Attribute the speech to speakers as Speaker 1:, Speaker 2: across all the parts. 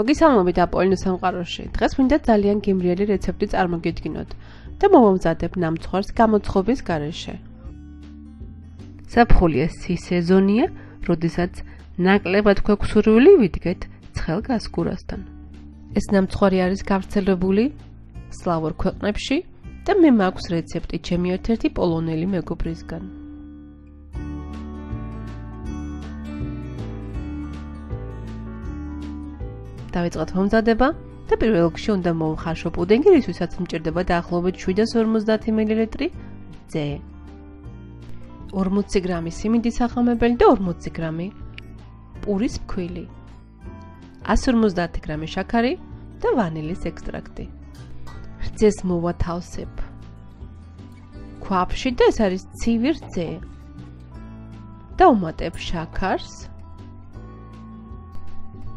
Speaker 1: მოგესალმებით აპოლინოს სამყაროში. დღეს მინდა ძალიან გემრიელი რეცეპტი წარმოგიდგინოთ და მოვამზადებ ნამცხვარს გამოცხობის გარეშე. ზაფხულია სეზონია, როდესაც ნაკლებად გვაქვს სურვილი ვიდგეთ ცხელ გასკურასთან. ეს ნამცხვარი არის გავრცელებული სლავურ ქვეყნებში და მე მაქვს რეცეპტი ჩემი ერთ-ერთი პოლონელი მეგობრისგან. დავიწყოთ მომზადება და პირველ რიგში უნდა მოვხარშო პუდინგი, რისთვისაც მჭირდება დაახლოებით 750 მl ძე, 40 გრამი სიმინდის სახამებელი და 40 გრამი პურის ფქვილი, 150 გრამი შაქარი და ვანილის ექსტრაქტი. რძეს მოვათავსებ ქვაფში და ეს არის ცივი რძე. დავუმატებ შაქარს,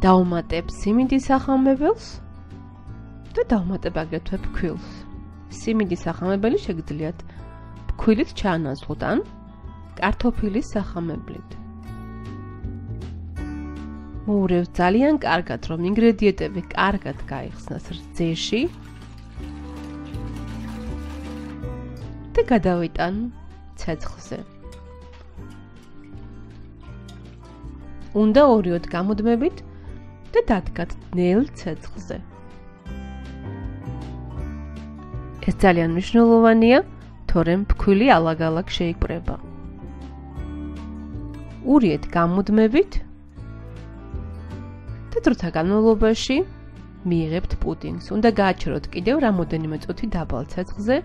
Speaker 1: დავუმატებ სიმინდის სახამებელს და დავუმატებ აგრეთვე ფქვილს. სიმინდის სახამებელი შეგიძლიათ ფქვილით ჩაანაცვლოთ ან კარტოფილის სახამებლით. მოურევ ძალიან კარგად, რომ ინგრედიენტები კარგად გაიხსნას რძეში და გადავიტან ცეცხლზე. უნდა 2-ად გამოდმებით და დადგათ ნელ ცეცხლზე. ეს ძალიან მნიშვნელოვანია, თორემ ფქვილი ალაგ-ალაგ შეიკვრება. ურიეთ გამოდმებით და დროთა განმავლობაში მიიღებთ პუდინგს. უნდა გააჩეროთ კიდევ რამოდენიმე წუთი დაბალ ცეცხლზე.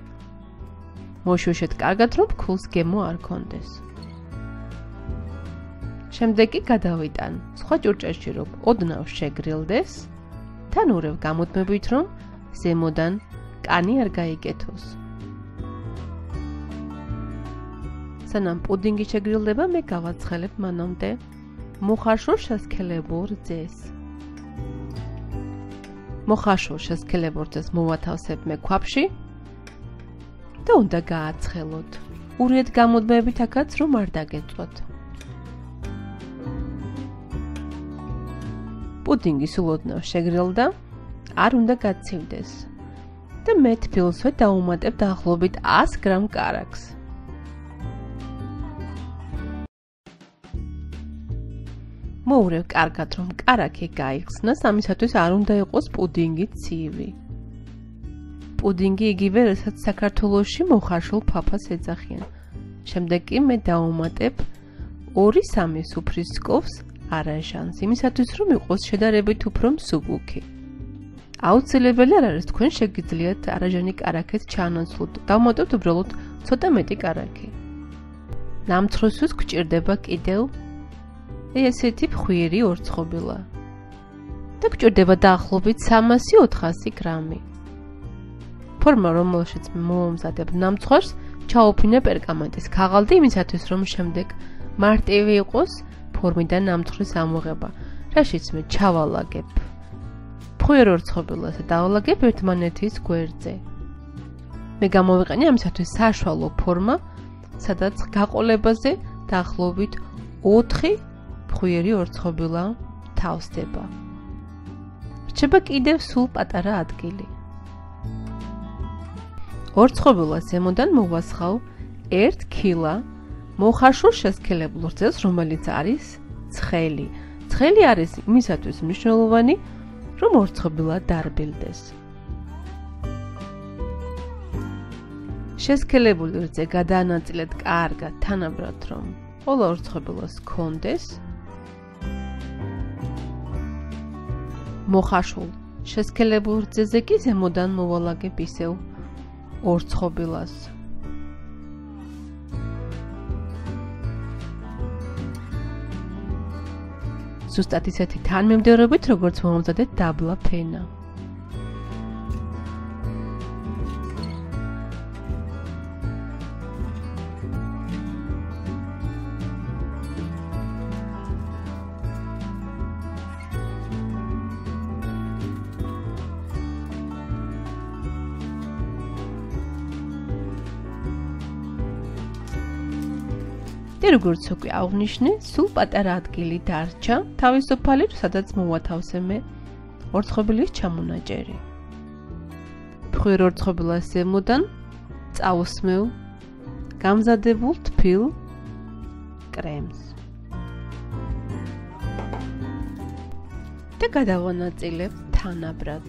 Speaker 1: მოშვეშეთ კარგად, რომ ფქვილს გემო არ ქონდეს. შემდეგ კი გადავიტან სხვა ჭურჭელში, რომ ოდნავ შეგრილდეს, თან ურევ გამოდმებით, რომ ზემოდან კანი არ გაიგეთოს. სანამ პუდინგი შეგრილდება, მე გავაცხელებ მანამდე მოხარშულ შესქელებულ რძეს. მოხარშულ შესქელებულ რძეს მოვათავსებ მე ქვაფში და უნდა გააცხელოთ. ურიეთ გამოდმებით აქაც, რომ არ დაგეწვათ. პუდინგი სულ ოდნავ შეგრილდა, არ უნდა გაცივდეს და მე თბილსვე დავუმატებ დაახლოებით 100 გრამ კარაქს. მოურევ კარგად, რომ კარაქი გაიხსნას, ამისათვის არ უნდა იყოს პუდინგი ცივი. პუდინგი იგივე, რასაც საქართველოში მოხარშულ ფაფას ეძახიან. შემდეგ კი მე დავუმატებ 2-3 სუფრისკოვს არაჟანს, იმისათვის რომ იყოს შედარებით უფრო მსუბუქი. აუცილებელი არ არის, თქვენ შეგიძლიათ არაჟანი კარაქით ჩაანაცვლოთ. დავუმატებთ უბრალოდ ცოტა მეტი კარაქი. ნამცხროსთვის გჭირდება კიდევ ესეთი ფხვიერი ორცხობილა და გჭირდება დაახლოებით 300-400 გრამი. ფორმა, რომელშიც მოვამზადებ ნამცხვარს, ჩაუფინე პერგამენტის ქაღალდი, იმისათვის რომ შემდეგ მარტივი იყოს ფორმიდან ნამცხვრის ამოღება, რაშიც მე ჩავალაგებ ფხვიერ ორცხობილას და დავალაგებ ერთმანეთის გვერდზე. მე გამოვიყენე ამისათვის საშუალო ფორმა, სადაც გაყოლებაზე დაახლოებით 4 ფხვიერი ორცხობილა თავსდება. რჩება კიდევ სულ პატარა ადგილი. ორცხობილას ზემოდან მოვასხავ 1 კილა მოხარშულ შესქელებულ რძეს, რომელიც არის ცხელი. ცხელი არის იმისათვის მნიშვნელოვანი, რომ ორცხობილა დარბილდეს. შესქელებული რძე გადაანაწილეთ კარგად, თანაბრად, რომ ყველა ორცხობილას ჰქონდეს. მოხარშულ შესქელებულ რძეზე კი ზემოდან მოვალაგებ ისევ ორცხობილას. ზუსტად ისეთი თანმიმდევრობით, როგორც მოვამზადეთ დაბლა ფენა. და როგორც უკვე აღვნიშნე, სულ პატარა ადგილი დარჩა თავისუფალი, სადაც მოვათავსე მე ორცხობილის ჩამონაჭერი. ფხვიერ ორცხობილას ზემოდან წაусმევ გამზადებულ თბილ კრემს და გადავანაწილებ თანაბრად.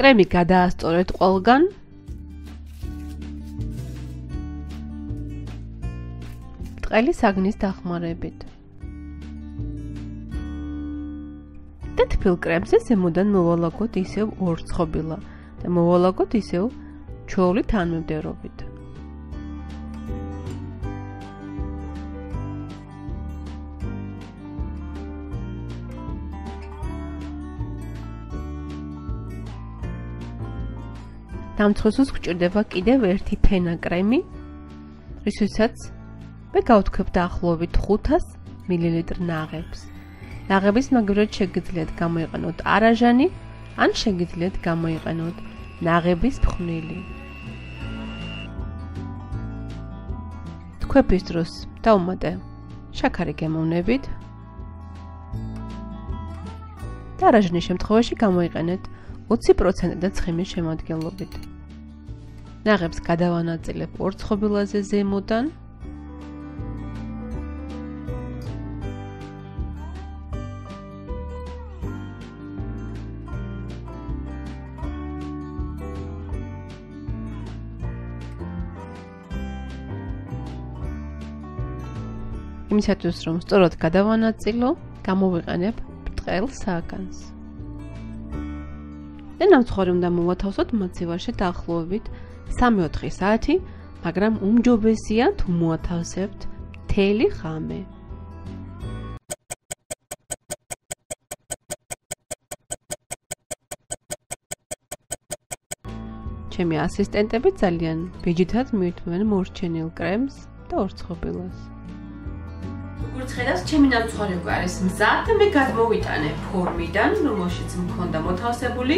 Speaker 1: კრემი გადაასწორეთ ყველგან. ბრტყელი საგნის დახმარებით. და თბილ კრემზე ზემოდან მოვალაგოთ ისევ ორცხობილა და მოვალაგოთ ისევ ჩვეული თანმიმდევრობით. დამცროსს გვჭირდება კიდევ ერთი ფენა კრემი, რისთვისაც მე გავთქვებ დაახლოებით 500 მილილიტრ ნაღებს. ნაღების მაგივრად შეგიძლიათ გამოიყენოთ არაჟანი, ან შეგიძლიათ გამოიყენოთ ნაღების ფხვნილი. თქვეფის დროს დავუმატე შაქარი გემოვნებით და არაჟანის შემთხვევაში გამოიყენეთ 20% ცხიმის შემადგენლობით. ნაღებს გადავანაწილებ ორცხობილაზე ზემოდან. იმისათვის რომ სწორად გადავანაწილო, გამოვიყენებ ბრტყელ საგანს. და ნამცხვარი უნდა მოვათავსოთ მოცივარში დაახლოებით 3-4 საათი, მაგრამ უმჯობესია თუ მოათავსებთ მთელი ღამე. ჩემი ასისტენტები ძალიან ბიჯითად მიირთმევენ მორჩენილ კრემს და ორცხობილას. როგორც ხედავთ, ჩემი ნამცხვარი უკვე არის მზად და მე გადმოვიტანე ფორმიდან, რომელშიც მქონდა მოთავსებული.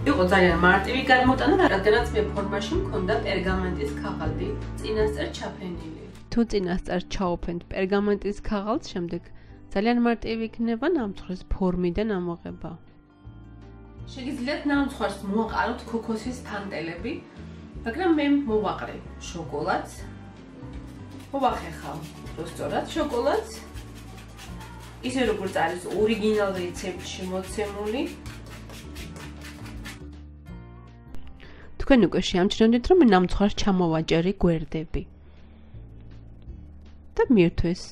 Speaker 1: იყო ძალიან მარტივი გადმოტანა, რადგანაც მე ფორმაში მქონდა პერგამენტის ქაღალდი, წინასწარ ჩაფენილი. თუ წინასწარ ჩაუფენთ პერგამენტის ქაღალდს, შემდეგ ძალიან მარტივი იქნება ნამცხვრის ფორმიდან ამოღება. შეგიძლიათ ნამცხვარს მოაყაროთ ქოქოსის ფანტელები, მაგრამ მე მოვაყრე შოკოლადს. მოვახერხავ სწორად შოკოლადს. ისე როგორც არის ორიგინალ რეცეპტში მოცემული. თქვენ უკვე შეამჩნევთ, რომ ნამცხვარს ჩამოვაჭერი გვერდები. და მიირთვეს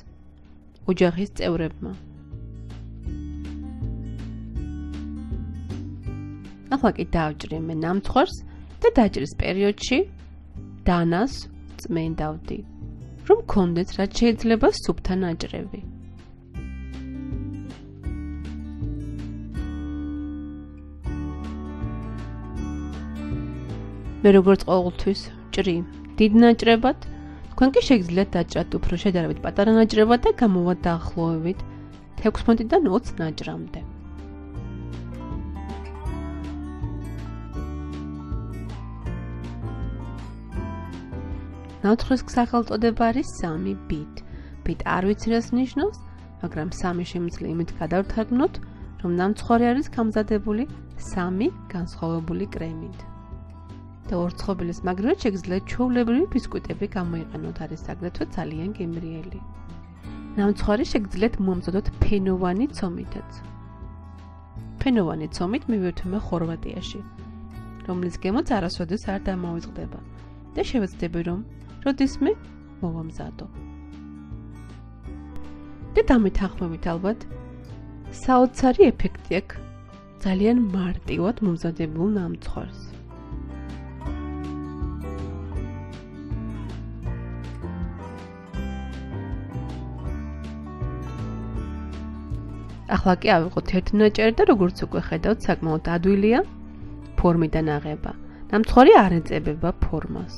Speaker 1: ოჯახის წევრებმა. ახლა კი დავჭრე მე ნამცხვარს და დაჭრის პერიოდში დანას წმენდავდი, რომ გქონდეთ რაც შეიძლება სუფთა ნაჭრევი. მე როგორც ყოველთვის ჭრი დიდ ნაჭრებად, თქვენ კი შეგიძლიათ დაჭრათ უფრო შედარებით პატარა ნაჭრებად და გამოვათ დაახლოებით 16-დან 20 ნაჭრამდე. ნამცხვრის სახელწოდება არის 3 ბიტ. ბიტ არ ვიცი რას ნიშნავს, მაგრამ 3 შემიძლია იმით გადავთარგმნოთ, რომ ნამცხვარი არის გამზადებული 3 განსხვავებული კრემით. და ორცხობილის მაგივრად შეგიძლიათ ჩვეულებრივი ბისკვიტები გამოიყენოთ, არის აგრეთვე ძალიან გემრიელი. ნამცხვარი შეგიძლიათ მომზადოთ ფენოვანი ცომითაც. ფენოვანი ცომით მივირთვიმე ხორვატიაში, რომლის გემოც არასოდეს არ დამოვიწყდება და შევეცდები რომ როდისმე მოვამზადო. და დამეთანხმებით ალბათ საოცარი ეფექტი აქვს ძალიან მარტივად მომზადებულ ნამცხვარს. ახლა კი ავიღოთ ერთი ნაჭერი და როგორც უკვე ხედავთ, საკმაოდ ადვილია ფორმიდან აღება. ნამცხვარი არ ეწებება ფორმას.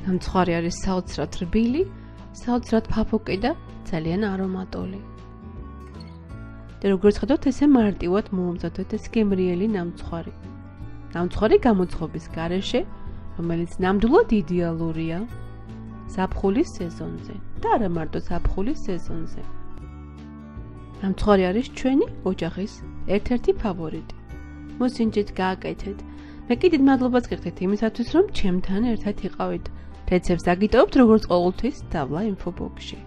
Speaker 1: ნამცხვარი არის საოცრად რბილი, საოცრად ფაფუკი და ძალიან არომატული. და როგორც ხედავთ, ესე მარტივად მოუმზადოთ ეს გემრიელი ნამცხვარი. ნამცხვარი გამოცხობის გარეშე, რომელიც ნამდვილად იდეალურია ზაფხულის სეზონზე და არა მარტო ზაფხულის სეზონზე. ნამცხვარი არის ჩვენი ოჯახის ერთ-ერთი ფავორიტი. მოსინჯეთ, გააკეთეთ. მე კიდევ მადლობას გიხდით იმისათვის, რომ ჩემთან ერთად იყავით. რეცეპტს აგიტოვებთ როგორც ყოველთვის დავლა ინფობოქსში.